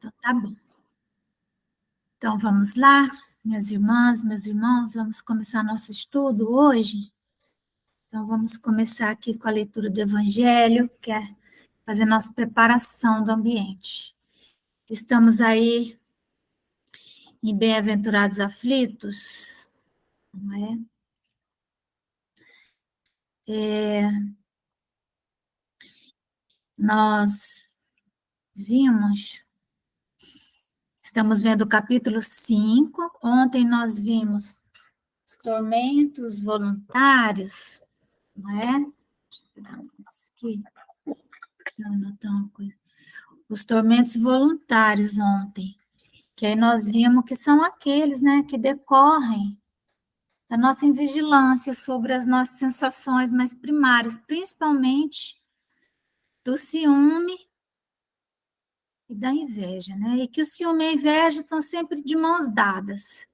Então, tá bom. Então, vamos lá, minhas irmãs, meus irmãos, vamos começar nosso estudo hoje. Então, vamos começar aqui com a leitura do Evangelho, que é fazer nossa preparação do ambiente. Estamos aí em Bem-aventurados aflitos, não é? Nós estamos vendo o capítulo 5, ontem nós vimos os tormentos voluntários, não é? Deixa eu pegar um aqui, deixa eu anotar uma coisa. Os tormentos voluntários ontem, que aí nós vimos que são aqueles, né, que decorrem da nossa invigilância sobre as nossas sensações mais primárias, principalmente do ciúme e da inveja, né? E que o ciúme e a inveja estão sempre de mãos dadas.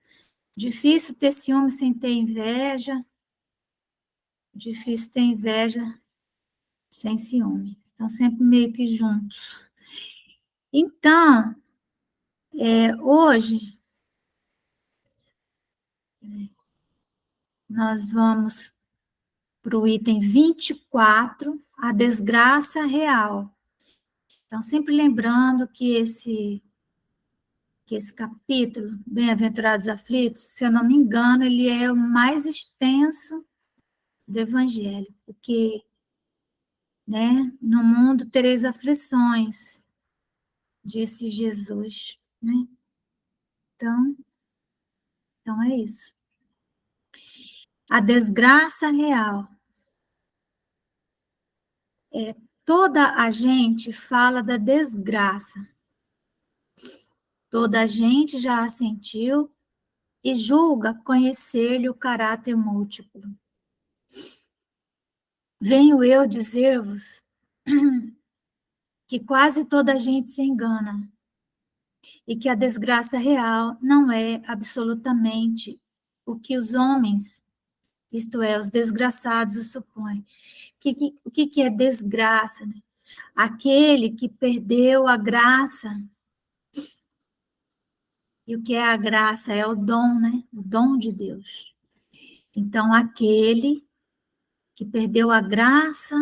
Difícil ter ciúme sem ter inveja, difícil ter inveja sem ciúme. Estão sempre meio que juntos. Então, hoje, nós vamos para o item 24, a desgraça real. Então, sempre lembrando que esse capítulo, Bem-aventurados aflitos, se eu não me engano, ele é o mais extenso do Evangelho, porque, né, no mundo tereis aflições, disse Jesus, né? Então é isso. A desgraça real. Toda a gente fala da desgraça. Toda a gente já a sentiu e julga conhecer-lhe o caráter múltiplo. Venho eu dizer-vos que quase toda a gente se engana e que a desgraça real não é absolutamente o que os homens, isto é, os desgraçados, supõem. O que é desgraça? Né? Aquele que perdeu a graça. E o que é a graça? É o dom, né? O dom de Deus. Então, aquele que perdeu a graça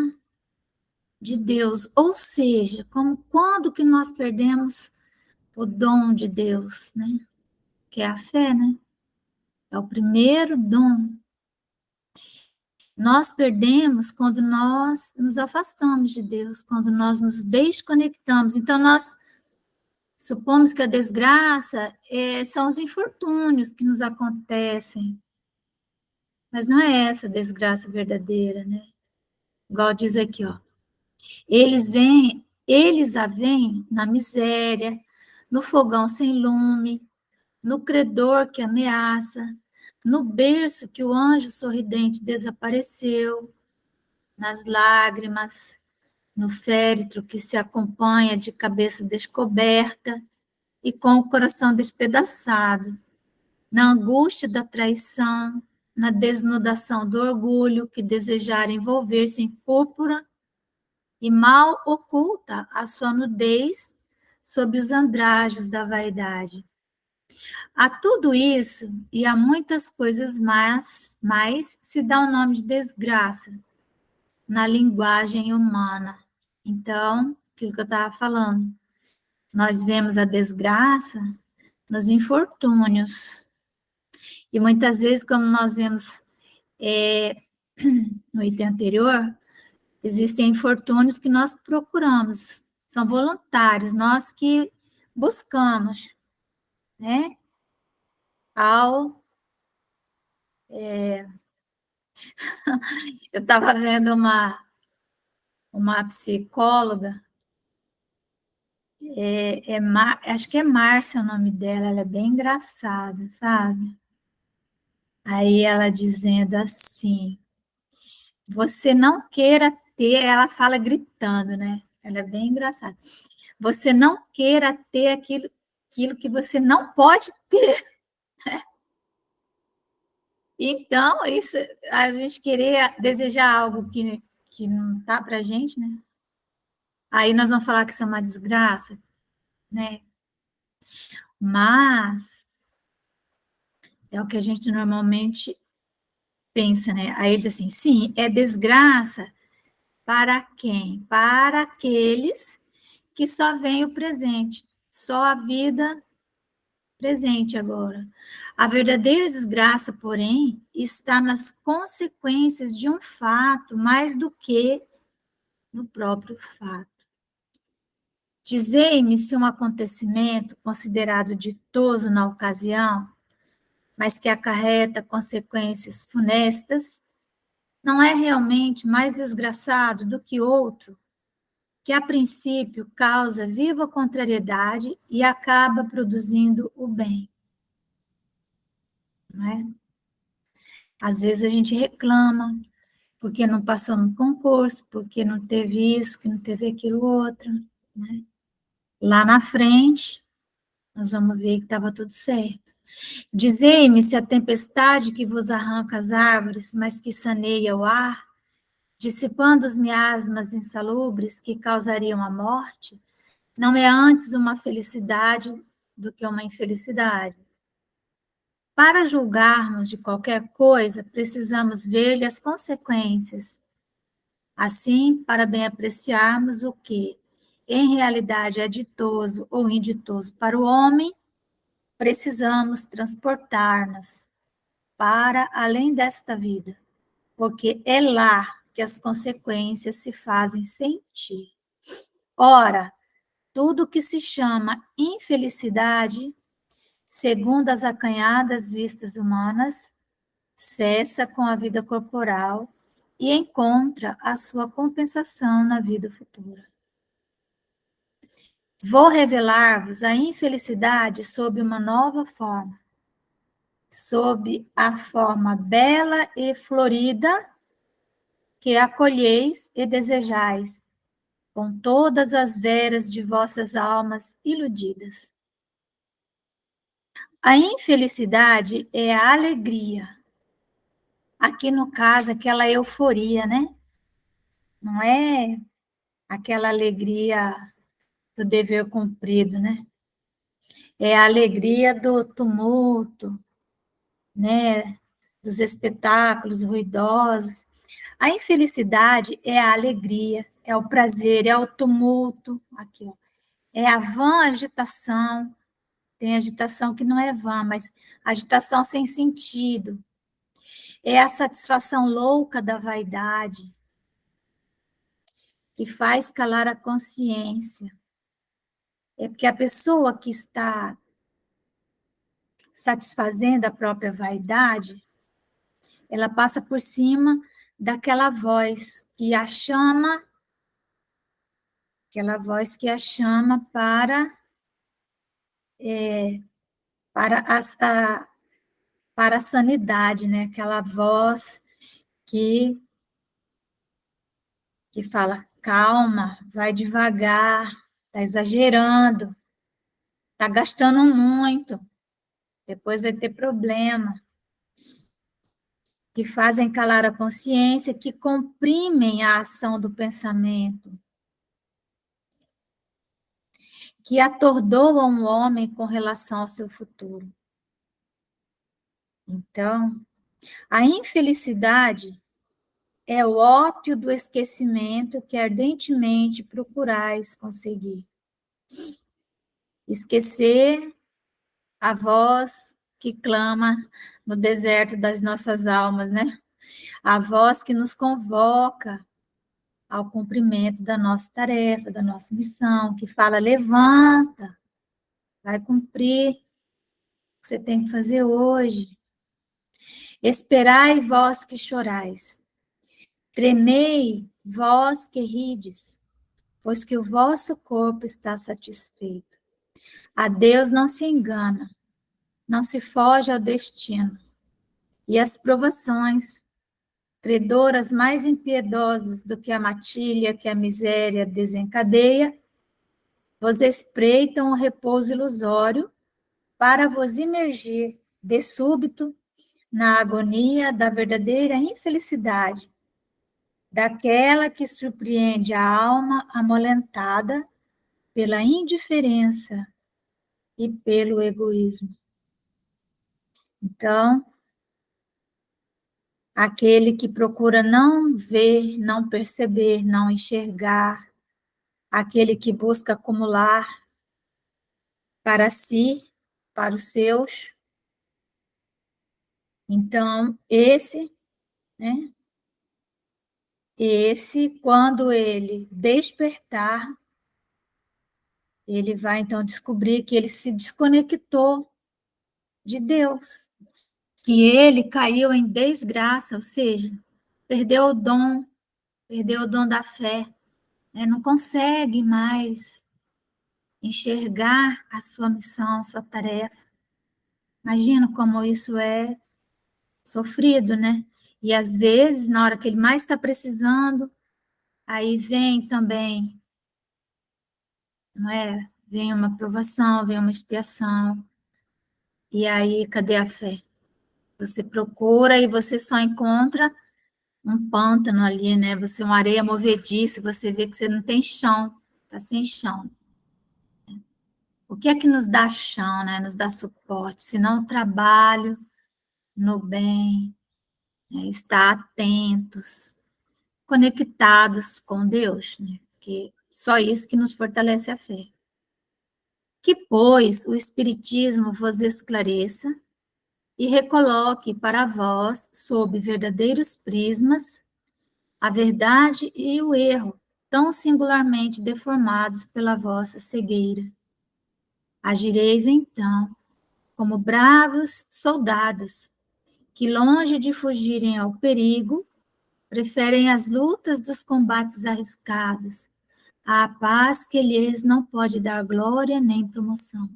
de Deus, ou seja, quando que nós perdemos o dom de Deus, né? Que é a fé, né? É o primeiro dom. Nós perdemos quando nós nos afastamos de Deus, quando nós nos desconectamos. Então, nós supomos que a desgraça são os infortúnios que nos acontecem. Mas não é essa a desgraça verdadeira, né? Igual diz aqui, ó. Eles a veem na miséria, no fogão sem lume, no credor que ameaça, no berço que o anjo sorridente desapareceu, nas lágrimas, no féretro que se acompanha de cabeça descoberta e com o coração despedaçado, na angústia da traição, na desnudação do orgulho que desejara envolver-se em púrpura e mal oculta a sua nudez sob os andrajos da vaidade. A tudo isso e a muitas coisas mais se dá o nome de desgraça na linguagem humana. Então, aquilo que eu estava falando, nós vemos a desgraça nos infortúnios. E muitas vezes, como nós vemos no item anterior, existem infortúnios que nós procuramos, são voluntários, nós que buscamos, né? Eu estava vendo uma psicóloga, acho que é Márcia o nome dela, ela é bem engraçada, sabe? Aí ela dizendo assim, você não queira ter, ela fala gritando, né? Ela é bem engraçada. Você não queira ter aquilo que você não pode ter. Então, isso, a gente querer desejar algo que não tá para a gente, né? Aí nós vamos falar que isso é uma desgraça, né? Mas é o que a gente normalmente pensa, né? Aí ele diz assim, sim, é desgraça para quem? Para aqueles que só veem o presente, só a vida presente agora. A verdadeira desgraça, porém, está nas consequências de um fato mais do que no próprio fato. Dizei-me se um acontecimento considerado ditoso na ocasião, mas que acarreta consequências funestas, não é realmente mais desgraçado do que outro, que a princípio causa viva contrariedade e acaba produzindo o bem. Não é? Às vezes a gente reclama porque não passou no concurso, porque não teve isso, que não teve aquilo outro, né? Lá na frente, nós vamos ver que estava tudo certo. Dizei-me se a tempestade que vos arranca as árvores, mas que saneia o ar, dissipando os miasmas insalubres que causariam a morte, não é antes uma felicidade do que uma infelicidade. Para julgarmos de qualquer coisa, precisamos ver-lhe as consequências. Assim, para bem apreciarmos o que, em realidade, é ditoso ou inditoso para o homem, precisamos transportar-nos para além desta vida, porque é lá que as consequências se fazem sentir. Ora, tudo que se chama infelicidade, segundo as acanhadas vistas humanas, cessa com a vida corporal e encontra a sua compensação na vida futura. Vou revelar-vos a infelicidade sob uma nova forma, sob a forma bela e florida que acolheis e desejais, com todas as veras de vossas almas iludidas. A infelicidade é a alegria. Aqui, no caso, aquela euforia, né? Não é aquela alegria do dever cumprido, né? É a alegria do tumulto, né? Dos espetáculos ruidosos. A infelicidade é a alegria, é o prazer, é o tumulto, aqui, ó. É a vã agitação. Tem agitação que não é vã, mas agitação sem sentido. É a satisfação louca da vaidade, que faz calar a consciência. É porque a pessoa que está satisfazendo a própria vaidade, ela passa por cima daquela voz que a chama, para para a sanidade, né? Aquela voz que fala, calma, vai devagar, está exagerando, está gastando muito, depois vai ter problema. Que fazem calar a consciência, que comprimem a ação do pensamento, que atordoam o homem com relação ao seu futuro. Então, a infelicidade é o ópio do esquecimento que ardentemente procurais conseguir. Esquecer a voz que clama no deserto das nossas almas, né? A voz que nos convoca ao cumprimento da nossa tarefa, da nossa missão, que fala, levanta, vai cumprir o que você tem que fazer hoje. Esperai vós que chorais, tremei vós que rides, pois que o vosso corpo está satisfeito. A Deus não se engana, não se foge ao destino. E as provações, credoras mais impiedosas do que a matilha que a miséria desencadeia, vos espreitam o repouso ilusório para vos imergir de súbito na agonia da verdadeira infelicidade, daquela que surpreende a alma amolentada pela indiferença e pelo egoísmo. Então, aquele que procura não ver, não perceber, não enxergar, aquele que busca acumular para si, para os seus. Então, né? Esse, quando ele despertar, ele vai então descobrir que ele se desconectou de Deus, que ele caiu em desgraça, ou seja, perdeu o dom da fé, né? Não consegue mais enxergar a sua missão, a sua tarefa. Imagina como isso é sofrido, né? E às vezes, na hora que ele mais está precisando, aí vem também, não é? Vem uma provação, vem uma expiação. E aí, cadê a fé? Você procura e você só encontra um pântano ali, né? Você uma areia movediça, você vê que você não tem chão, está sem chão. O que é que nos dá chão, né? Nos dá suporte, se não o trabalho no bem, né? Estar atentos, conectados com Deus, né? Porque só isso que nos fortalece a fé. Que, pois, o Espiritismo vos esclareça e recoloque para vós, sob verdadeiros prismas, a verdade e o erro, tão singularmente deformados pela vossa cegueira. Agireis, então, como bravos soldados, que, longe de fugirem ao perigo, preferem as lutas dos combates arriscados, à paz que lhes não pode dar glória nem promoção.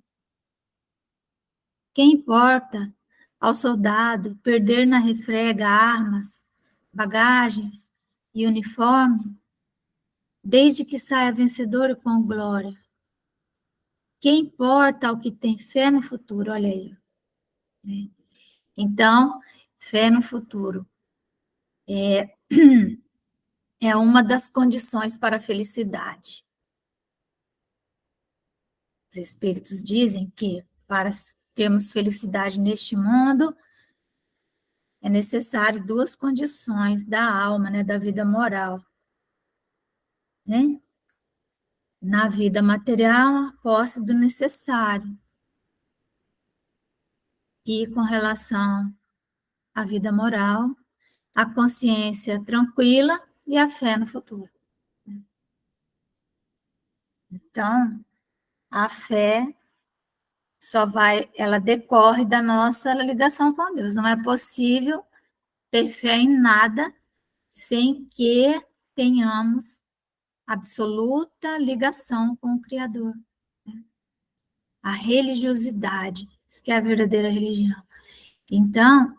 Que importa ao soldado perder na refrega armas, bagagens e uniforme, desde que saia vencedor com glória? Que importa ao que tem fé no futuro? Olha aí. Né? Então, fé no futuro é uma das condições para a felicidade. Os espíritos dizem que para termos felicidade neste mundo, é necessário duas condições da alma, né, da vida moral. Né? Na vida material, a posse do necessário. E com relação à vida moral, a consciência tranquila e a fé no futuro. Então, a fé ela decorre da nossa ligação com Deus. Não é possível ter fé em nada sem que tenhamos absoluta ligação com o Criador. A religiosidade, isso que é a verdadeira religião. Então,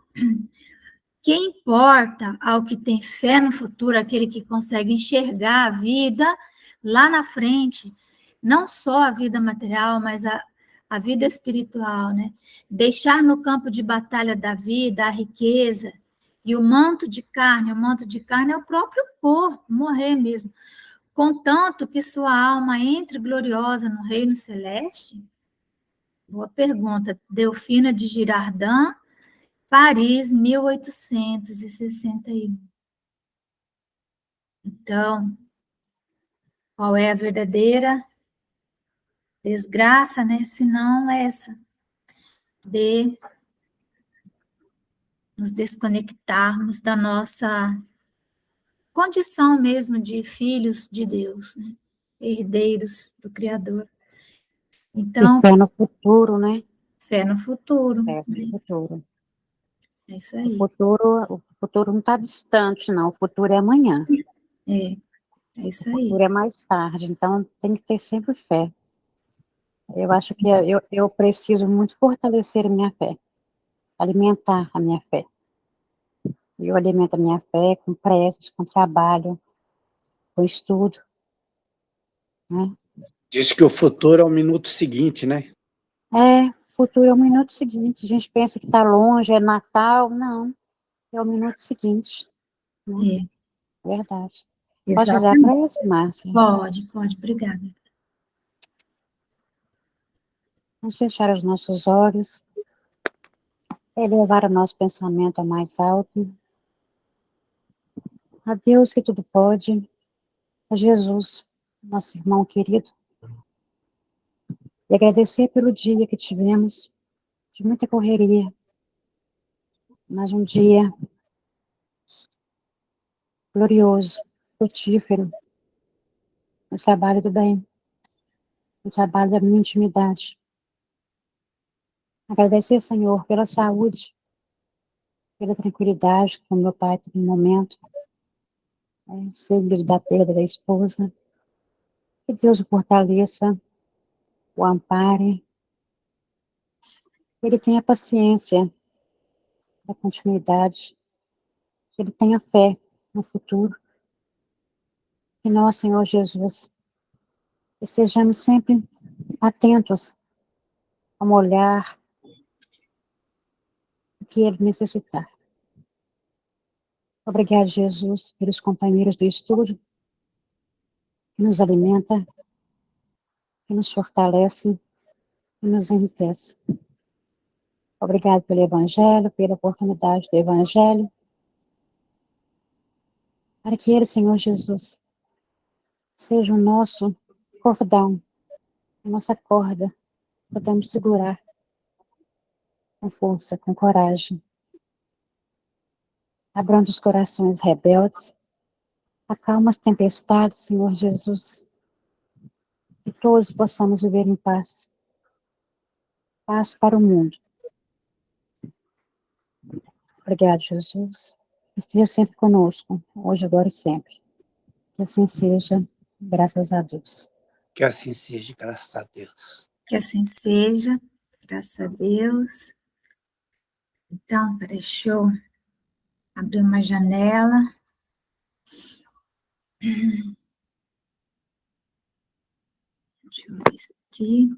quem importa ao que tem fé no futuro, aquele que consegue enxergar a vida lá na frente, não só a vida material, mas a vida espiritual, né? Deixar no campo de batalha da vida a riqueza e o manto de carne é o próprio corpo, morrer mesmo. Contanto que sua alma entre gloriosa no reino celeste? Boa pergunta. Delfina de Girardin, Paris, 1861. Então, qual é a verdadeira desgraça, né? Se não essa, de nos desconectarmos da nossa condição mesmo de filhos de Deus, né? Herdeiros do Criador. E Então, fé no futuro, né? fé no futuro. Fé no Né? futuro. É isso aí. O futuro não está distante, não. O futuro é amanhã. É O isso aí. futuro é mais tarde. Então, tem que ter sempre fé. Eu acho que eu preciso muito fortalecer a minha fé. Alimentar a minha fé. Eu alimento a minha fé com preces, com trabalho, com estudo. Né? Diz que o futuro é o minuto seguinte, né? Futuro é o minuto seguinte. A gente pensa que está longe, é Natal. Não, é o minuto seguinte. Né? É, Verdade. Pode fazer a exatamente. prece, Márcia? Pode, obrigada. Vamos fechar os nossos olhos, elevar o nosso pensamento ao mais alto, a Deus que tudo pode, a Jesus, nosso irmão querido, e agradecer pelo dia que tivemos, de muita correria, mas um dia glorioso, frutífero, no trabalho do bem, no trabalho da minha intimidade. Agradecer, Senhor, pela saúde, pela tranquilidade que o meu pai teve no momento, sempre da perda da esposa. Que Deus o fortaleça, o ampare, que ele tenha paciência da continuidade, que ele tenha fé no futuro. Que nós, Senhor Jesus, que sejamos sempre atentos ao olhar que ele necessitar. Obrigado, Jesus, pelos companheiros do estudo, que nos alimenta, que nos fortalece, que nos enriquece. Obrigado pelo Evangelho, pela oportunidade do Evangelho, para que ele, Senhor Jesus, seja o nosso cordão, a nossa corda, podemos segurar com força, com coragem. Abrando os corações rebeldes, acalma as tempestades, Senhor Jesus, que todos possamos viver em paz. Paz para o mundo. Obrigado, Jesus. Esteja sempre conosco, hoje, agora e sempre. Que assim seja, graças a Deus. Que assim seja, graças a Deus. Que assim seja, graças a Deus. Então, peraí, deixa eu abrir uma janela. Deixa eu ver isso aqui.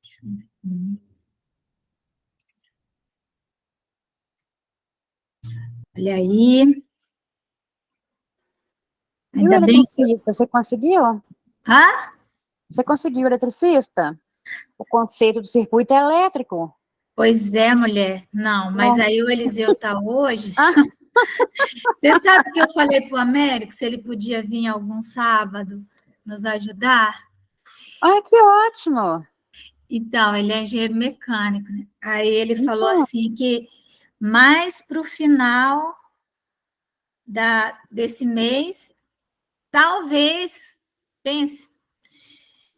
Deixa eu ver. Olha aí. E o Ainda bem que... eletricista, você conseguiu? Ah, Você conseguiu, eletricista? O conceito do circuito elétrico. pois é, mulher. Não, mas aí o Eliseu está hoje. Ah. Você sabe que eu falei para o Américo se ele podia vir algum sábado nos ajudar? Ai, que ótimo! Então, ele é engenheiro mecânico, né? Aí ele falou Então, assim que mais para o final desse mês, talvez, pense,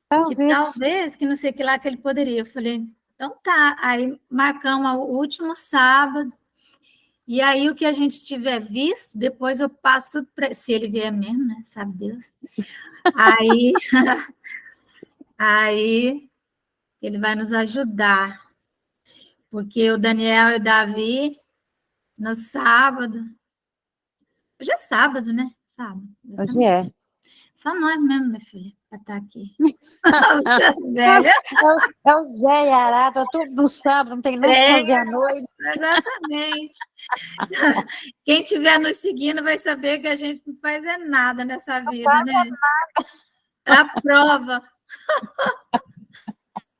talvez. que não sei que lá que ele poderia. Eu falei, então tá. Aí marcamos o último sábado, e aí o que a gente tiver visto, depois eu passo tudo para... Se ele vier mesmo, né? Sabe Deus. Aí, aí ele vai nos ajudar, porque o Daniel e o Davi, no sábado, hoje é sábado, né? Sábado, Hoje é. exatamente. Só nós mesmo, minha filha, para estar aqui. Nossas velhas. É os velhos arados, tudo no sábado, não tem nada para fazer à noite. Exatamente. Quem estiver nos seguindo vai saber que a gente não faz é nada nessa vida, né? É a prova.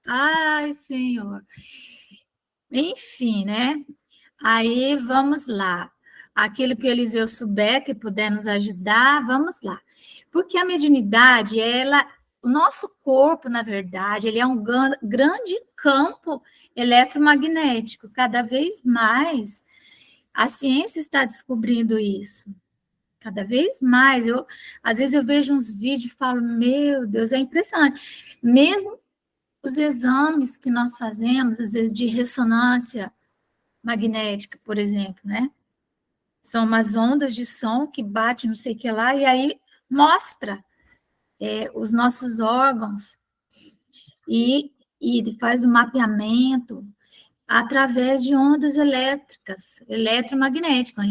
Ai, Senhor. Enfim, né? Aí vamos lá. Aquilo que o Eliseu souber, que puder nos ajudar, vamos lá. Porque a mediunidade, o nosso corpo, na verdade, ele é um grande campo eletromagnético. Cada vez mais a ciência está descobrindo isso. Cada vez mais. Às vezes eu vejo uns vídeos e falo, meu Deus, é impressionante. Mesmo os exames que nós fazemos, às vezes de ressonância magnética, por exemplo, né? São umas ondas de som que batem não sei o que lá, e aí mostra os nossos órgãos e faz o mapeamento através de ondas elétricas, eletromagnéticas,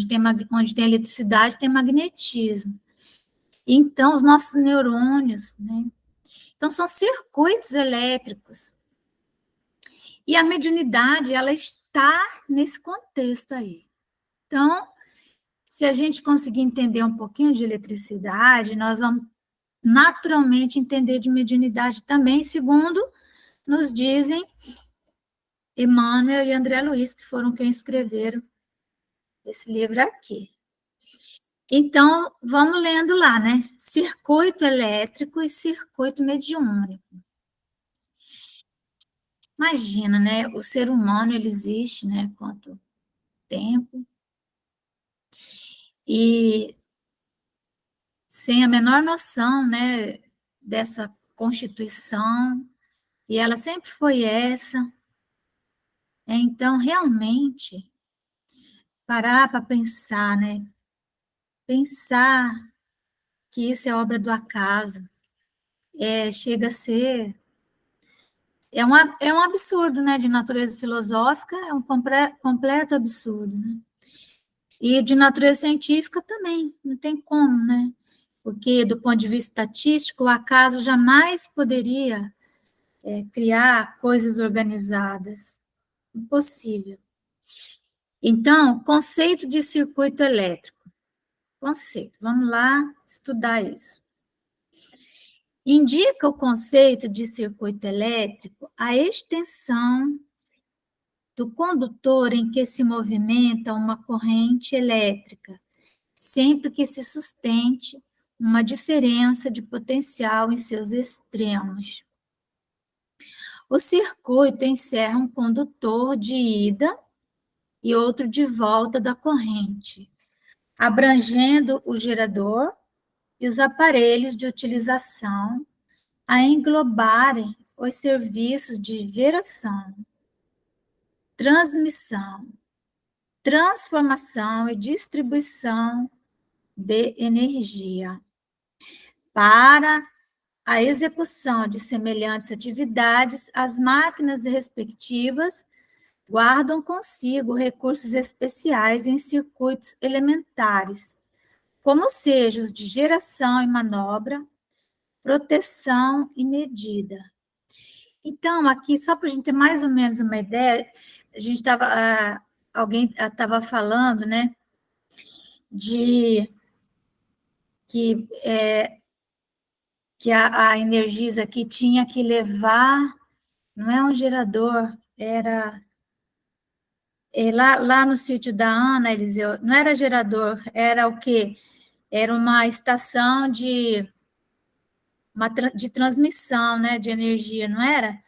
onde tem eletricidade, tem magnetismo. Então, os nossos neurônios, né? Então, são circuitos elétricos. E a mediunidade, ela está tá nesse contexto aí. Então, se a gente conseguir entender um pouquinho de eletricidade, nós vamos naturalmente entender de mediunidade também, segundo nos dizem Emmanuel e André Luiz, que foram quem escreveram esse livro aqui. Então, vamos lendo lá, né? Circuito elétrico e circuito mediúnico. Imagina, né? O ser humano, ele existe, né? Quanto tempo? E sem a menor noção, né? Dessa constituição. E ela sempre foi essa. Então, realmente, parar para pensar, né? Pensar que isso é obra do acaso, chega a ser... É um absurdo, né? De natureza filosófica, é um completo absurdo, né? E de natureza científica também, não tem como, né? Porque, do ponto de vista estatístico, o acaso jamais poderia criar coisas organizadas. Impossível. Então, conceito de circuito elétrico. Conceito, vamos lá estudar isso. Indica o conceito de circuito elétrico a extensão do condutor em que se movimenta uma corrente elétrica, sempre que se sustente uma diferença de potencial em seus extremos. O circuito encerra um condutor de ida e outro de volta da corrente, abrangendo o gerador e os aparelhos de utilização a englobarem os serviços de geração, transmissão, transformação e distribuição de energia. Para a execução de semelhantes atividades, as máquinas respectivas guardam consigo recursos especiais em circuitos elementares, como sejam os de geração e manobra, proteção e medida. Então, aqui, só para a gente ter mais ou menos uma ideia, a gente estava, alguém estava falando, né, de que a Energisa aqui tinha que levar, não é um gerador, era lá no sítio da Ana, Eliseu, não era gerador, era o quê? Era uma estação de transmissão, né, de energia, não era?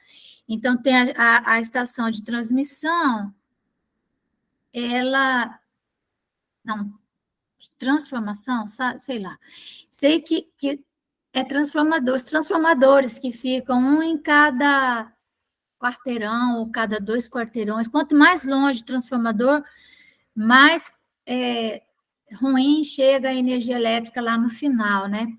Então, tem a estação de transmissão, ela... Não, transformação, sei lá. Sei que é transformadores, transformadores que ficam um em cada quarteirão, ou cada 2 quarteirões. Quanto mais longe o transformador, mais ruim chega a energia elétrica lá no final, né?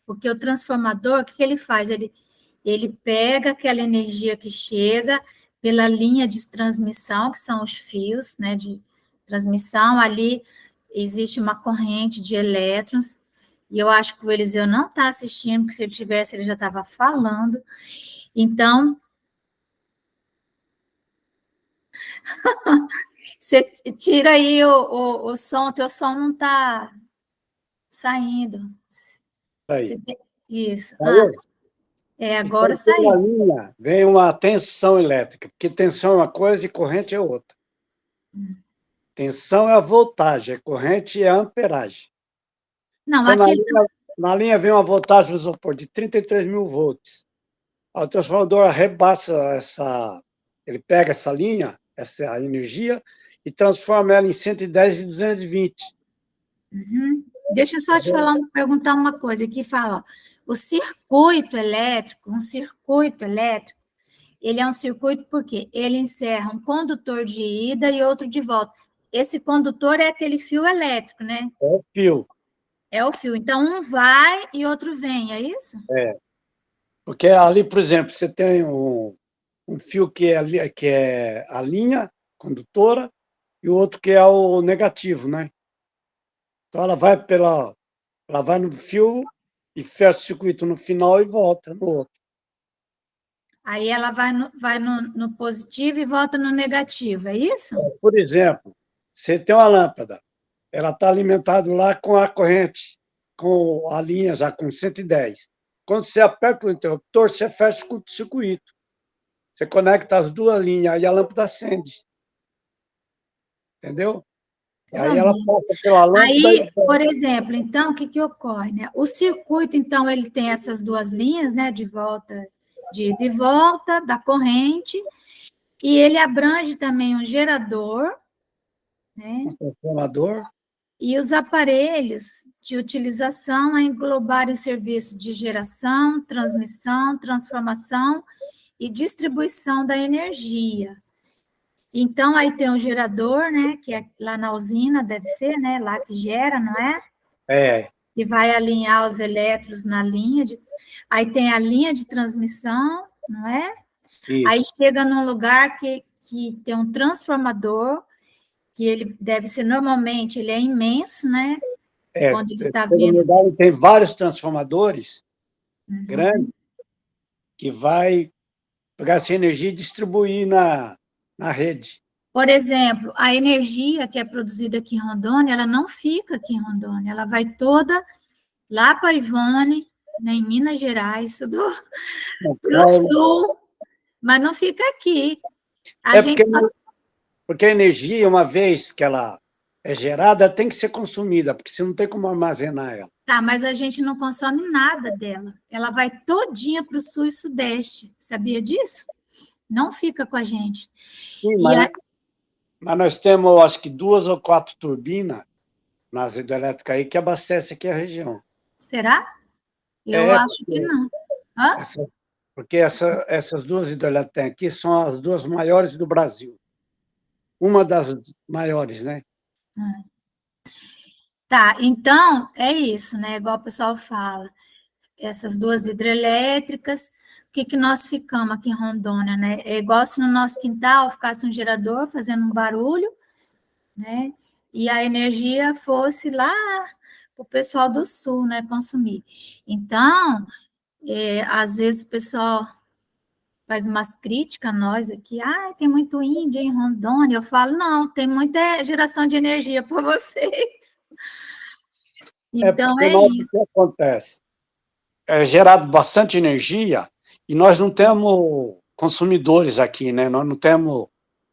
Porque o transformador, o que ele faz? Ele pega aquela energia que chega pela linha de transmissão, que são os fios, né, de transmissão, ali existe uma corrente de elétrons, e eu acho que o Eliseu não está assistindo, porque se ele tivesse, ele já estava falando. Então, você tira aí o som, teu som não está saindo. Aí. Isso. Então, Agora saiu. linha vem uma tensão elétrica, porque tensão é uma coisa e corrente é outra. Tensão é a voltagem, a corrente é a amperagem. Não, então, aqui... na linha vem uma voltagem, vamos supor, de 33 mil volts. O transformador arrebaixa ele pega essa linha, essa energia, e transforma ela em 110 e 220. Uhum. Deixa eu só te perguntar uma coisa. Aqui fala, ó, o circuito elétrico, ele é um circuito porque ele encerra um condutor de ida e outro de volta. Esse condutor é aquele fio elétrico, né? É o fio. É o fio. Então, um vai e outro vem, é isso? Porque ali, por exemplo, você tem um fio que é a linha condutora e o outro que é o negativo, né? Então, ela vai no fio e fecha o circuito no final e volta no outro. Aí ela vai no positivo e volta no negativo, é isso? Por exemplo, você tem uma lâmpada, ela está alimentada lá com a corrente, com a linha já com 110. Quando você aperta o interruptor, você fecha o curto-circuito. Você conecta as duas linhas, aí a lâmpada acende. Entendeu? E aí ela Exatamente. passa pela lâmpada Aí, e por exemplo, então, o que ocorre, né? O circuito, então, ele tem essas duas linhas, né, de volta, de ida e volta da corrente, e ele abrange também um gerador, né? um transformador. E os aparelhos de utilização a englobar os serviços de geração, transmissão, transformação e distribuição da energia. Então, aí tem o gerador, né, que é lá na usina, deve ser, né, lá que gera, não é? É, Que vai alinhar os elétrons na linha de... Aí tem a linha de transmissão, não é? Aí isso. chega num lugar que tem um transformador, que ele deve ser, normalmente, ele é imenso, né? Quando ele está Pelo vindo. lugar, tem vários transformadores Uhum. grandes que vai pegar essa energia e distribuir na rede. Por exemplo, a energia que é produzida aqui em Rondônia, ela não fica aqui em Rondônia, ela vai toda lá para Ivane, né, em Minas Gerais, do sul, mas não fica aqui. A É porque, gente só... porque a energia, uma vez que ela é gerada, tem que ser consumida, porque você não tem como armazenar ela. Tá, mas a gente não consome nada dela. Ela vai todinha para o sul e sudeste. Sabia disso? Não fica com a gente. Sim, E mas nós temos, acho que 2 ou 4 turbinas nas hidrelétricas aí que abastecem aqui a região. será? Eu É, acho que não. Hã? essa, porque essas 2 hidrelétricas que tem aqui são as 2 maiores do Brasil. Uma das maiores, né? Tá, então é isso, né? Igual o pessoal fala. Essas duas hidrelétricas, o que nós ficamos aqui em Rondônia, né? É igual se no nosso quintal ficasse um gerador fazendo um barulho, né? E a energia fosse lá para o pessoal do sul, né, consumir. Então, às vezes o pessoal faz umas críticas a nós aqui, tem muito índio em Rondônia. Eu falo, não, tem muita geração de energia para vocês. Porque Então, é senão o isso. que acontece? É gerado bastante energia e nós não temos consumidores aqui, né? Nós não temos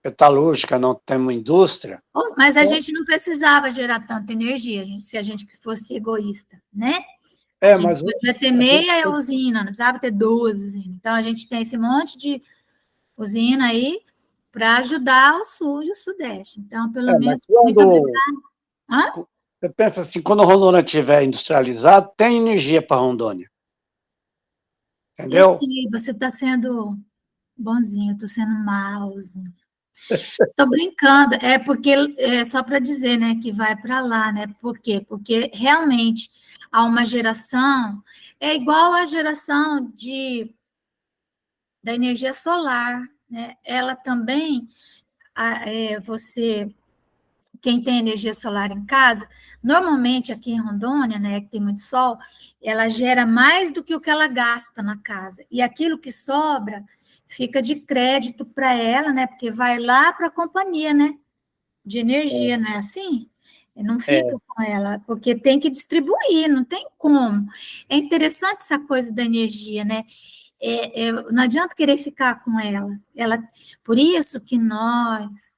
metalúrgica, não temos indústria. Mas a Então, gente não precisava gerar tanta energia, se a gente fosse egoísta, né? A gente mas podia ter a gente meia usina, não precisava ter 2 usinas. Então, a gente tem esse monte de usina aí para ajudar o sul e o sudeste. Então, pelo mas menos, muito quando obrigada. Hã? você pensa assim, quando Rondônia estiver industrializado, tem energia para Rondônia, Eu entendeu? sei, você está sendo bonzinho, eu estou sendo malzinho. Estou brincando, é porque é só para dizer, né, que vai para lá, né? Por quê? Porque realmente há uma geração, é igual a geração da energia solar, né? Ela também, quem tem energia solar em casa, normalmente aqui em Rondônia, né, que tem muito sol, ela gera mais do que o que ela gasta na casa. E aquilo que sobra fica de crédito para ela, né? Porque vai lá para a companhia, né? De energia, não é assim? Não fica É, com ela, porque tem que distribuir, não tem como. É interessante essa coisa da energia, né? Não adianta querer ficar com ela. Por isso que nós,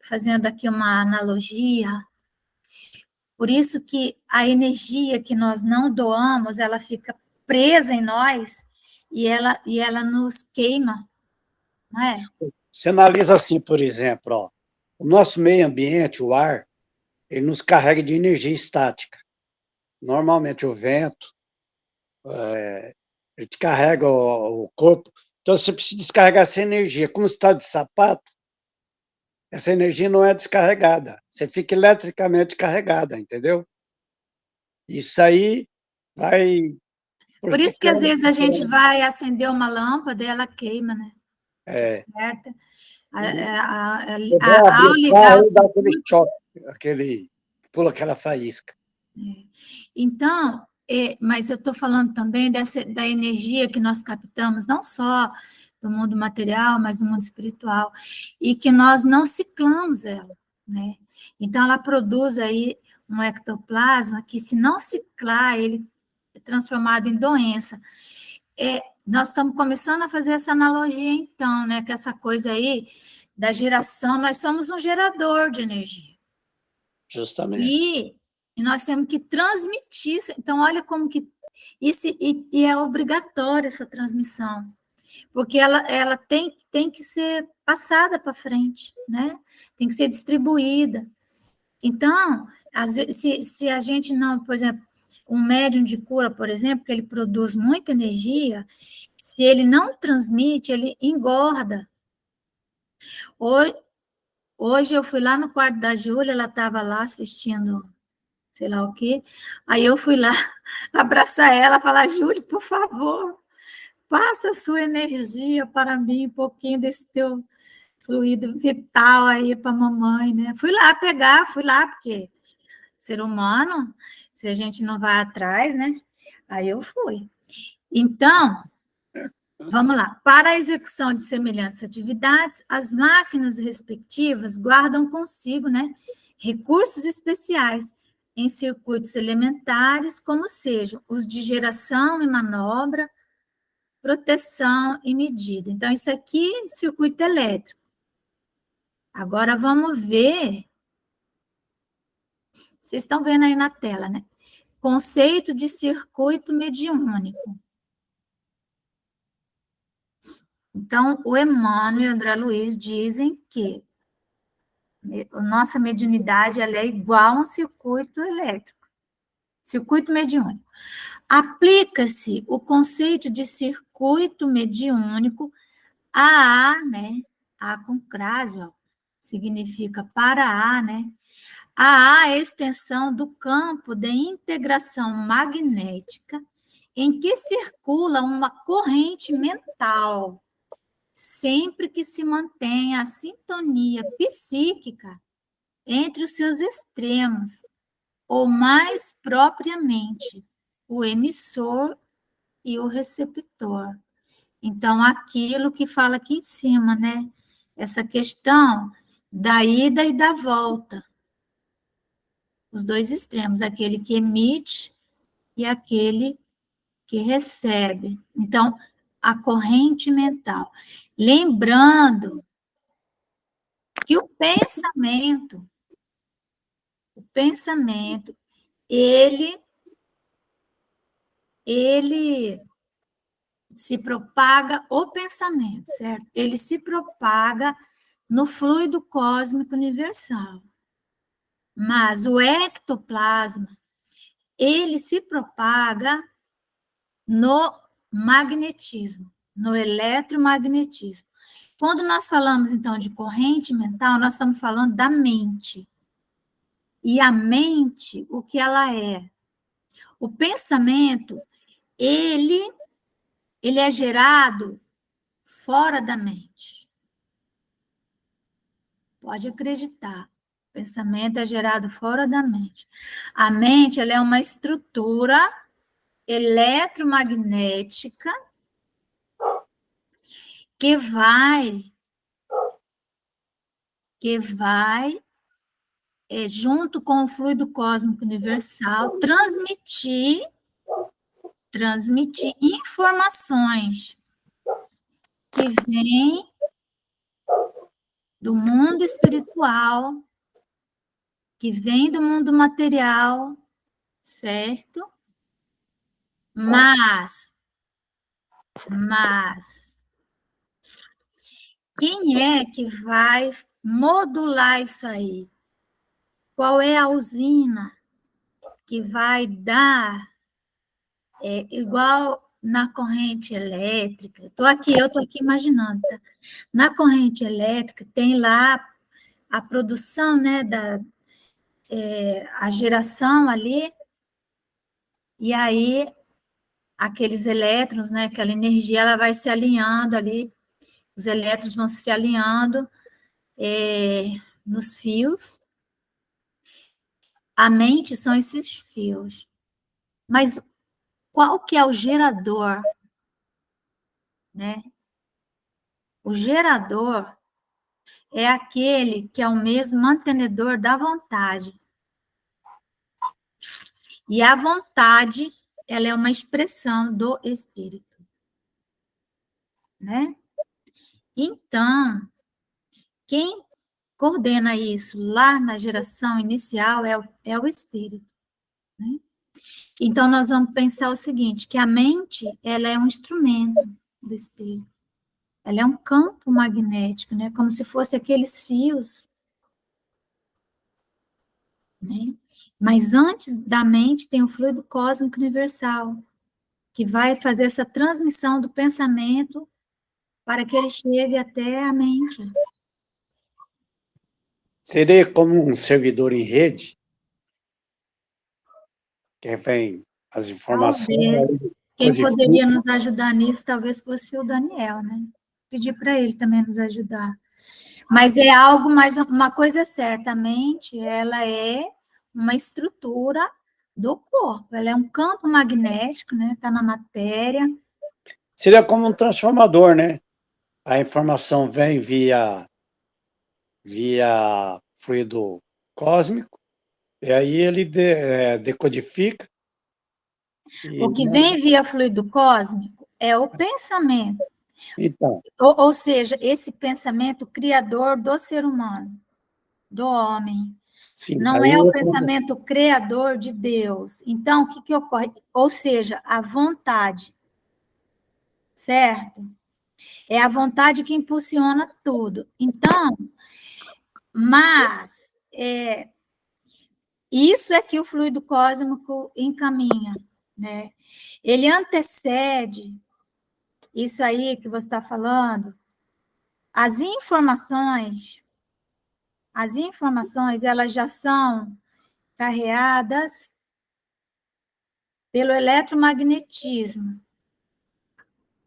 fazendo aqui uma analogia, por isso que a energia que nós não doamos, ela fica presa em nós e ela nos queima, não é? você analisa assim, por exemplo, ó, o nosso meio ambiente, o ar, ele nos carrega de energia estática. Normalmente o vento, ele te carrega o corpo. Então você precisa descarregar essa energia. Como você está de sapato, essa energia não é descarregada. Você fica eletricamente carregada, entendeu? Isso aí vai Por isso que às prejudicando. vezes a gente vai acender uma lâmpada e ela queima, né? É, Certo? você vai abrir Ao o ligar o carro e dá aquele circuito. choque, pula aquela faísca. Então, Mas eu estou falando também da energia que nós captamos, não só do mundo material, mas do mundo espiritual, e que nós não ciclamos ela, né? Então, ela produz aí um ectoplasma que, se não ciclar, ele é transformado em doença. Nós estamos começando a fazer essa analogia, então, né? Que essa coisa aí da geração, nós somos um gerador de energia. Justamente. E nós temos que transmitir. Então, olha como que isso, e é obrigatória essa transmissão, porque ela tem que ser passada para frente, né? Tem que ser distribuída. Então, às vezes, se a gente não, por exemplo, um médium de cura, por exemplo, que ele produz muita energia, se ele não transmite, ele engorda. Hoje eu fui lá no quarto da Júlia, ela estava lá assistindo sei lá o quê. Aí eu fui lá abraçar ela, falar, Júlia, por favor, passa a sua energia para mim, um pouquinho desse teu fluido vital aí para a mamãe, né? Fui lá, porque ser humano, se a gente não vai atrás, né? Aí eu fui. Então, vamos lá. Para a execução de semelhantes atividades, as máquinas respectivas guardam consigo, né, recursos especiais em circuitos elementares, como sejam os de geração e manobra, proteção e medida. Então, isso aqui é circuito elétrico. Agora, vamos ver. Vocês estão vendo aí na tela, né? Conceito de circuito mediúnico. Então, o Emmanuel e o André Luiz dizem que a nossa mediunidade ela é igual a um circuito elétrico, circuito mediúnico. Aplica-se o conceito de circuito mediúnico a, né? A com crase, ó, significa para A, né? A extensão do campo de integração magnética em que circula uma corrente mental, sempre que se mantenha a sintonia psíquica entre os seus extremos, ou mais propriamente, o emissor e o receptor. Então, aquilo que fala aqui em cima, né? Essa questão da ida e da volta. Os dois extremos, aquele que emite e aquele que recebe. Então, a corrente mental. Lembrando que o pensamento, ele se propaga o pensamento, certo? Ele se propaga no fluido cósmico universal. Mas o ectoplasma, ele se propaga no magnetismo, no eletromagnetismo. Quando nós falamos, então, de corrente mental, nós estamos falando da mente. E a mente, o que ela é? O pensamento, ele é gerado fora da mente. Pode acreditar. O pensamento é gerado fora da mente. A mente, ela é uma estrutura eletromagnética que vai junto com o fluido cósmico universal, transmitir informações que vêm do mundo espiritual, que vêm do mundo material, certo? Mas quem é que vai modular isso aí? Qual é a usina que vai dar, igual na corrente elétrica? Eu tô aqui imaginando, tá? Na corrente elétrica tem lá a produção, né, a geração ali, e aí aqueles elétrons, né, aquela energia, ela vai se alinhando ali, os elétrons vão se alinhando nos fios. A mente são esses fios. Mas qual que é o gerador, né? O gerador é aquele que é o mesmo mantenedor da vontade. E a vontade, ela é uma expressão do espírito, né? Então, quem coordena isso lá na geração inicial é o espírito, né? Então, nós vamos pensar o seguinte, que a mente, ela é um instrumento do espírito. Ela é um campo magnético, né? Como se fosse aqueles fios, né? Mas antes da mente tem o fluido cósmico universal, que vai fazer essa transmissão do pensamento para que ele chegue até a mente. Seria como um servidor em rede, que vem as informações, Talvez, aí quem codifica. poderia nos ajudar nisso, talvez fosse o Daniel, né? Pedir para ele também nos ajudar. Mas é algo mais, uma coisa é certa, a mente, ela é uma estrutura do corpo, ela é um campo magnético, né? Está na matéria. Seria como um transformador, né? A informação vem via fluido cósmico, e aí ele decodifica. O que vem via fluido cósmico é o pensamento. Então, Ou seja, esse pensamento criador do ser humano, do homem. sim, Não aí é o pensamento criador de Deus. Então, o que ocorre? Ou seja, a vontade, certo? É a vontade que impulsiona tudo. Então, mas isso é que o fluido cósmico encaminha, né? Ele antecede isso aí que você está falando. As informações, elas já são carreadas pelo eletromagnetismo.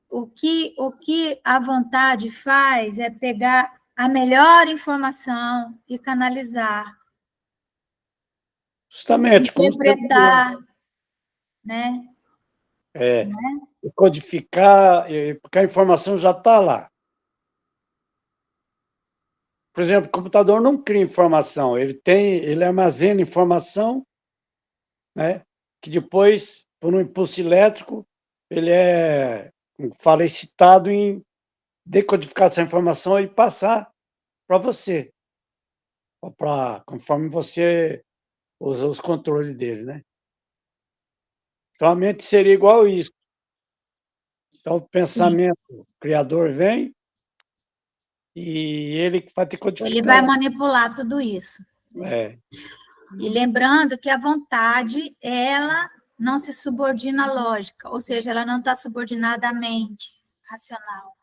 O que a vontade faz é pegar a melhor informação e canalizar. justamente, como Interpretar, né? codificar, porque a informação já está lá. Por exemplo, o computador não cria informação, ele armazena informação, né, que depois, por um impulso elétrico, ele como fala, excitado em decodificar essa informação e passar para você, conforme você usa os controles dele, né? Então, a mente seria igual isso. Então, o pensamento criador vem e ele vai ter que Ele vai codificar. manipular tudo isso. É. E lembrando que a vontade, ela não se subordina à lógica, ou seja, ela não está subordinada à mente racional.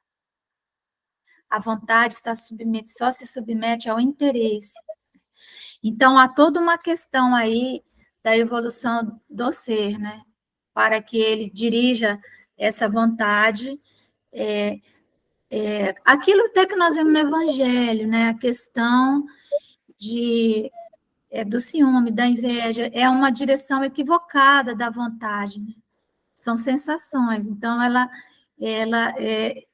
A vontade só se submete ao interesse. Então, há toda uma questão aí da evolução do ser, né? Para que ele dirija essa vontade. Aquilo até que nós vemos no Evangelho, né? A questão do ciúme, da inveja, é uma direção equivocada da vontade, né? São sensações. Então, ela é,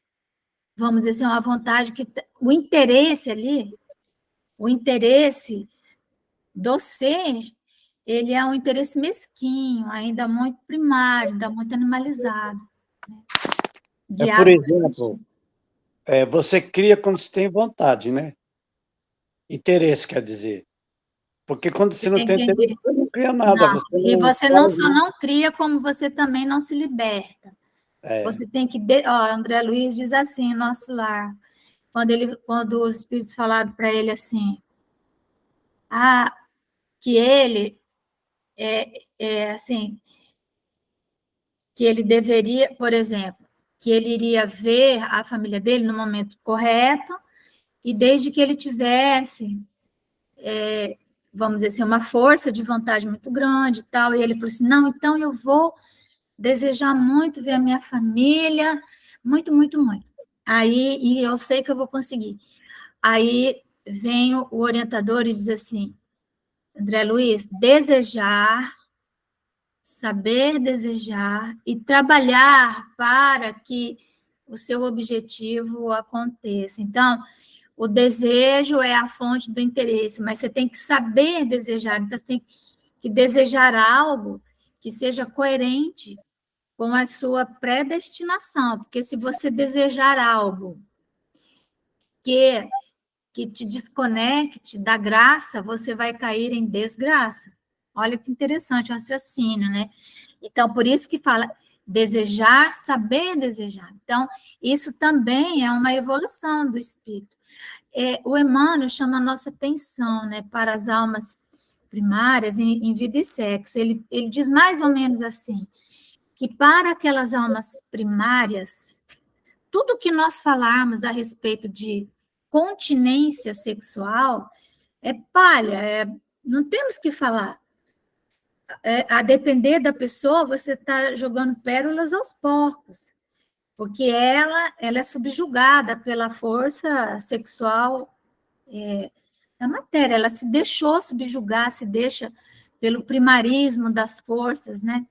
vamos dizer assim, uma vontade que o interesse ali, o interesse do ser, ele é um interesse mesquinho, ainda muito primário, ainda muito animalizado. Né? Por Guiado exemplo, você cria quando você tem vontade, né? Interesse, quer dizer. Porque quando você não tem interesse, você não cria nada. Não, e você não só não cria, como você também não se liberta. Você tem que... André Luiz diz assim, nosso lar, quando os espíritos falaram para ele assim, que ele assim, que ele deveria, por exemplo, que ele iria ver a família dele no momento correto, e desde que ele tivesse, vamos dizer assim, uma força de vontade muito grande e tal, e ele falou assim, não, então eu vou desejar muito ver a minha família, muito, muito, muito. Aí, e eu sei que eu vou conseguir. Aí vem o orientador e diz assim, André Luiz, desejar saber desejar e trabalhar para que o seu objetivo aconteça. Então, o desejo é a fonte do interesse, mas você tem que saber desejar. Então, você tem que desejar algo que seja coerente com a sua predestinação, porque se você desejar algo que te desconecte da graça, você vai cair em desgraça. Olha que interessante o raciocínio, né? Então, por isso que fala desejar, saber desejar. Então, isso também é uma evolução do espírito. O Emmanuel chama a nossa atenção, né, para as almas primárias em vida e sexo. Ele diz mais ou menos assim, que para aquelas almas primárias, tudo que nós falarmos a respeito de continência sexual é palha, não temos que falar. A depender da pessoa, você está jogando pérolas aos porcos, porque ela é subjugada pela força sexual da matéria, ela se deixou subjugar, se deixa pelo primarismo das forças, né?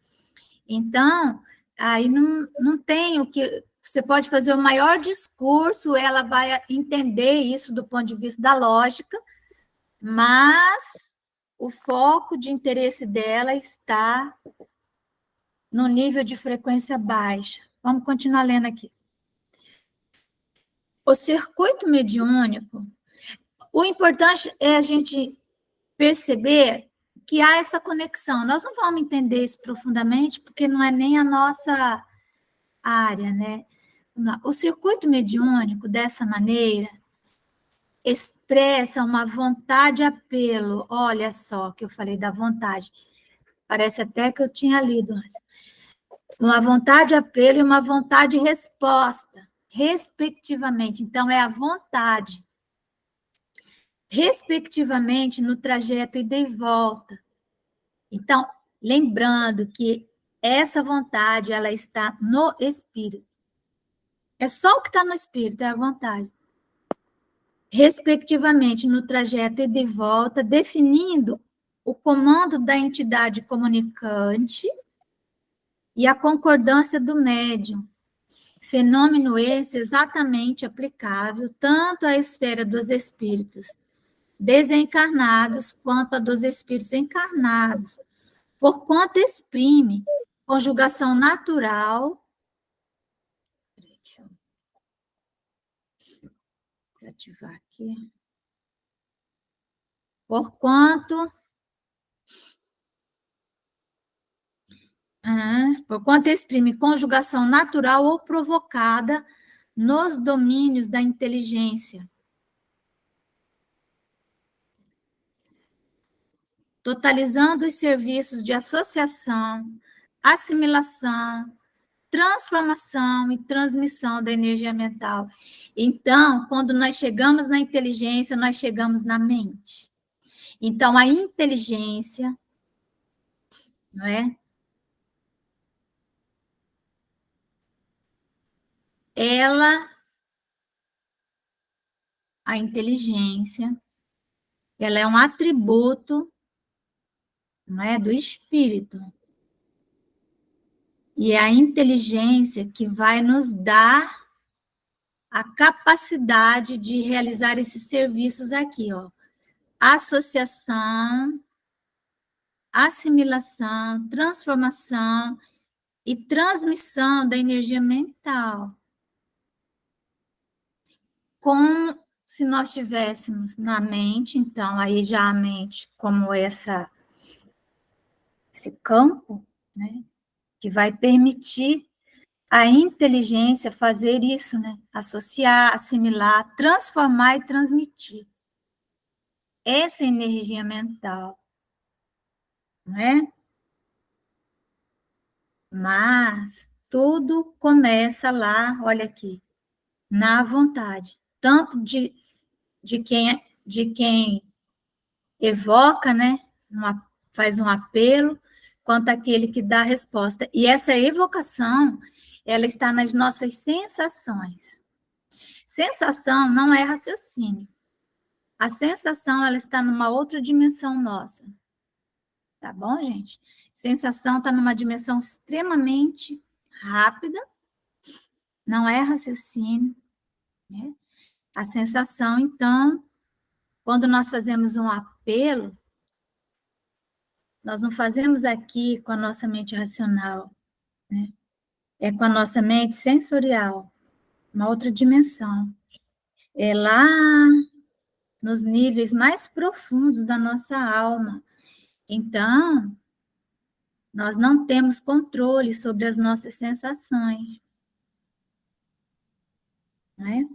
Então, aí não tem o que... Você pode fazer o maior discurso, ela vai entender isso do ponto de vista da lógica, mas o foco de interesse dela está no nível de frequência baixa. Vamos continuar lendo aqui. O circuito mediúnico, o importante é a gente perceber que há essa conexão. Nós não vamos entender isso profundamente, porque não é nem a nossa área, né? O circuito mediúnico, dessa maneira, expressa uma vontade apelo. Olha só que eu falei da vontade. Parece até que eu tinha lido antes. Uma vontade apelo e uma vontade resposta, respectivamente. Então, é a vontade, respectivamente, no trajeto ida e volta. Então, lembrando que essa vontade, ela está no espírito. É só o que está no espírito, é a vontade. Respectivamente, no trajeto ida e volta, definindo o comando da entidade comunicante e a concordância do médium. Fenômeno esse exatamente aplicável tanto à esfera dos espíritos desencarnados quanto a dos espíritos encarnados, porquanto exprime conjugação natural. Deixa eu ativar aqui. Porquanto exprime conjugação natural ou provocada nos domínios da inteligência, totalizando os serviços de associação, assimilação, transformação e transmissão da energia mental. Então, quando nós chegamos na inteligência, nós chegamos na mente. Então, a inteligência, não é? A inteligência, ela é um atributo, não é, do espírito. E é a inteligência que vai nos dar a capacidade de realizar esses serviços aqui, ó. Associação, assimilação, transformação e transmissão da energia mental. Como se nós tivéssemos na mente, então, aí já a mente como esse campo, né, que vai permitir a inteligência fazer isso, né? Associar, assimilar, transformar e transmitir. Essa energia mental, não é? Mas tudo começa lá, olha aqui, na vontade, tanto de quem evoca, né? Faz um apelo, quanto aquele que dá a resposta. E essa evocação, ela está nas nossas sensações. Sensação não é raciocínio. A sensação, ela está numa outra dimensão nossa. Tá bom, gente? Sensação está numa dimensão extremamente rápida, não é raciocínio, né? A sensação, então, quando nós fazemos um apelo, nós não fazemos aqui com a nossa mente racional, né? É com a nossa mente sensorial, uma outra dimensão. É lá nos níveis mais profundos da nossa alma. Então, nós não temos controle sobre as nossas sensações, né?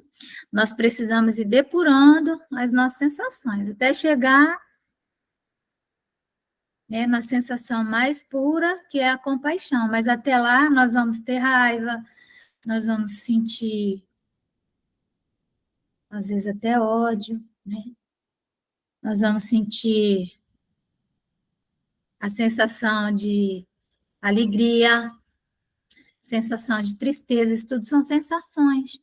Nós precisamos ir depurando as nossas sensações, até chegar, né, na sensação mais pura, que é a compaixão. Mas até lá, nós vamos ter raiva, nós vamos sentir, às vezes, até ódio, né? Nós vamos sentir a sensação de alegria, sensação de tristeza, isso tudo são sensações,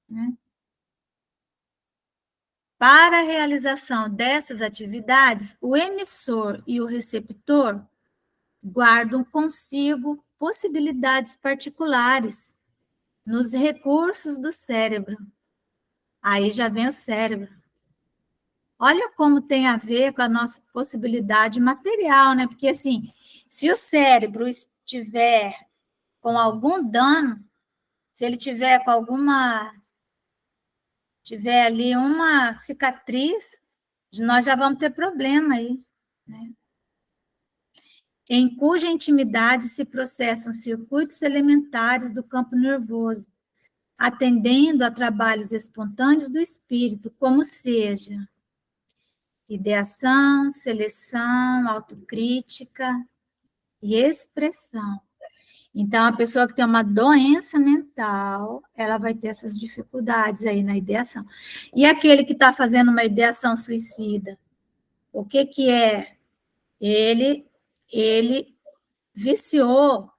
né? Para a realização dessas atividades, o emissor e o receptor guardam consigo possibilidades particulares nos recursos do cérebro. Aí já vem o cérebro. Olha como tem a ver com a nossa possibilidade material, né? Porque, assim, se o cérebro estiver com algum dano, se ele tiver com tiver ali uma cicatriz, nós já vamos ter problema aí, né? Em cuja intimidade se processam circuitos elementares do campo nervoso, atendendo a trabalhos espontâneos do espírito, como seja ideação, seleção, autocrítica e expressão. Então, a pessoa que tem uma doença mental, ela vai ter essas dificuldades aí na ideação. E aquele que está fazendo uma ideação suicida, o que que é? Ele viciou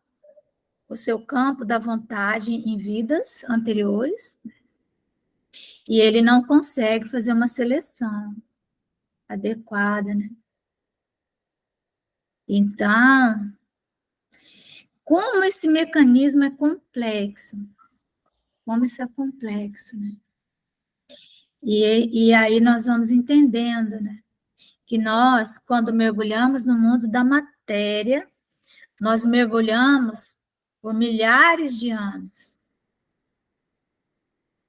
o seu campo da vontade em vidas anteriores e ele não consegue fazer uma seleção adequada, né? Então, como esse mecanismo é complexo, como isso é complexo, né? E aí nós vamos entendendo, né? Que nós, quando mergulhamos no mundo da matéria, nós mergulhamos por milhares de anos.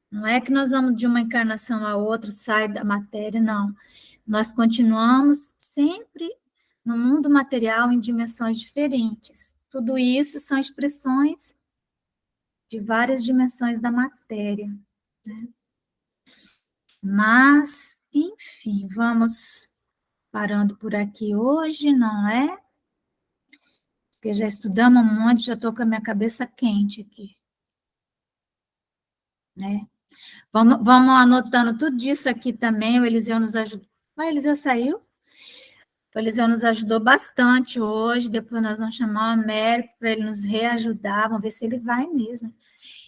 Não é que nós vamos de uma encarnação a outra, sai da matéria, não. Nós continuamos sempre no mundo material em dimensões diferentes. Tudo isso são expressões de várias dimensões da matéria, né? Mas, enfim, vamos parando por aqui hoje, não é? Porque já estudamos um monte, já estou com a minha cabeça quente aqui, né? Vamos anotando tudo isso aqui também, o Eliseu nos ajudou. Ah, o Eliseu saiu? O Eliseu nos ajudou bastante hoje, depois nós vamos chamar o Américo para ele nos reajudar, vamos ver se ele vai mesmo.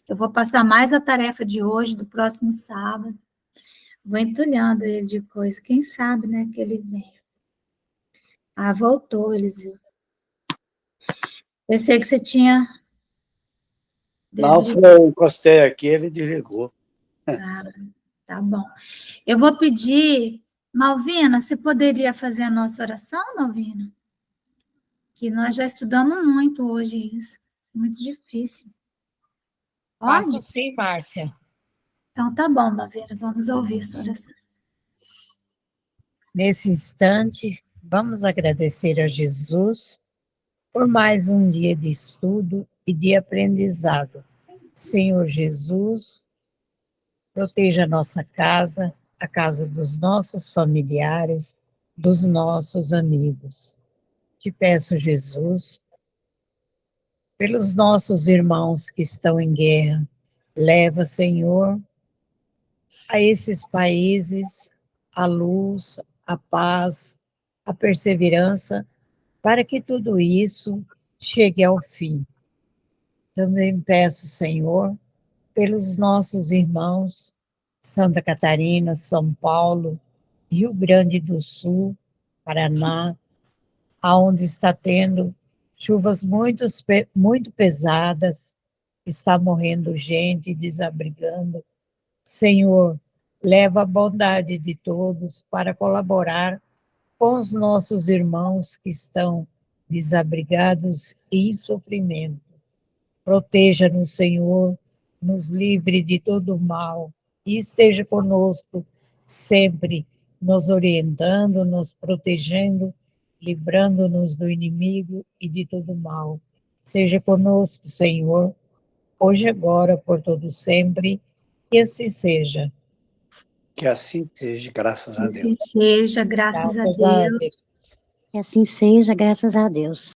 Eu vou passar mais a tarefa de hoje, do próximo sábado. Vou entulhando ele de coisa, quem sabe, né, que ele vem. Ah, voltou, Eliseu. Pensei que você tinha Não, desligado. eu encostei aqui, ele desligou. Ah, tá bom. Eu vou pedir, Malvina, você poderia fazer a nossa oração, Malvina? Que nós já estudamos muito hoje isso. Muito difícil. Faço Pode? sim, Márcia. Então tá bom, Malvina, vamos ouvir sua oração. Nesse instante, vamos agradecer a Jesus por mais um dia de estudo e de aprendizado. Senhor Jesus, proteja a nossa casa, a casa dos nossos familiares, dos nossos amigos. Te peço, Jesus, pelos nossos irmãos que estão em guerra, leva, Senhor, a esses países a luz, a paz, a perseverança, para que tudo isso chegue ao fim. Também peço, Senhor, pelos nossos irmãos, Santa Catarina, São Paulo, Rio Grande do Sul, Paraná, aonde está tendo chuvas muito pesadas, está morrendo gente, desabrigando. Senhor, leva a bondade de todos para colaborar com os nossos irmãos que estão desabrigados e em sofrimento. Proteja-nos, Senhor, nos livre de todo mal e esteja conosco sempre, nos orientando, nos protegendo, livrando-nos do inimigo e de todo mal. Seja conosco, Senhor, hoje e agora, por todo sempre, que assim seja. Que assim seja, graças a Deus. Que seja, graças a Graças a Deus. Deus. Que assim seja, graças a Deus.